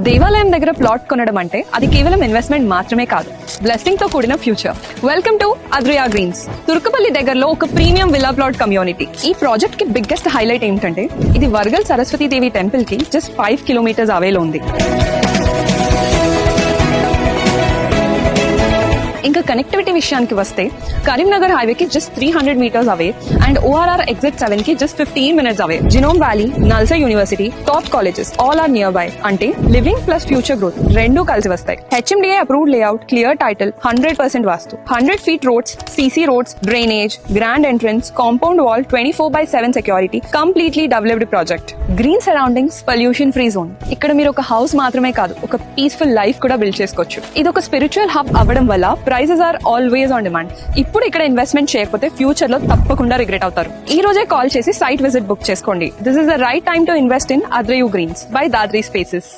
దేవాలయం దగ్గర ప్లాట్ కొనడం అంటే అది కేవలం ఇన్వెస్ట్మెంట్ మాత్రమే కాదు, బ్లెస్సింగ్ తో కూడిన future. Welcome to Adria Greens. Turkapally దగ్గరలో ఒక ప్రీమియం విల్లా ప్లాట్ కమ్యూనిటీ. ఈ ప్రాజెక్ట్ కి బిగ్గెస్ట్ హైలైట్ ఏంటంటే ఇది వరగల్ సరస్వతీదేవి టెంపుల్ కి జస్ట్ 5 కిలోమీటర్స్ అవేలో ఉంది. ఇంకా కనెక్టివిటీ విషయానికి వస్తే కరీంనగర్ హైవే కి just 300 metres away and ORR exit 7 కి just 15 minutes away. Genome Valley, NALSAR university, top colleges all are near by. అంటే లివింగ్ ప్లస్ ఫ్యూచర్ గ్రోత్ రెండూ కలిసి వస్తాయి. HMDA approved layout, clear title, 100% వాస్తు, 100 feet roads, CC roads, drainage, grand entrance, compound wall, 24/7 security, completely developed project. Green surroundings, pollution free zone. ఇక్కడ మీరు ఒక house మాత్రమే కాదు, ఒక పీస్ఫుల్ లైఫ్ కూడా బిల్డ్ చేసుకోవచ్చు. ఇది ఒక స్పిరిచువల్ హబ్ అవ్వడం వల్ల prices are always on demand. ఇప్పుడు ఇక్కడ ఇన్వెస్ట్మెంట్ చేయకపోతే ఫ్యూచర్ లో తప్పకుండా రిగ్రెట్ అవుతారు. ఈ రోజే కాల్ చేసి సైట్ విజిట్ బుక్ చేసుకోండి. This is the right time to invest in Adria Greens by Dadri spaces.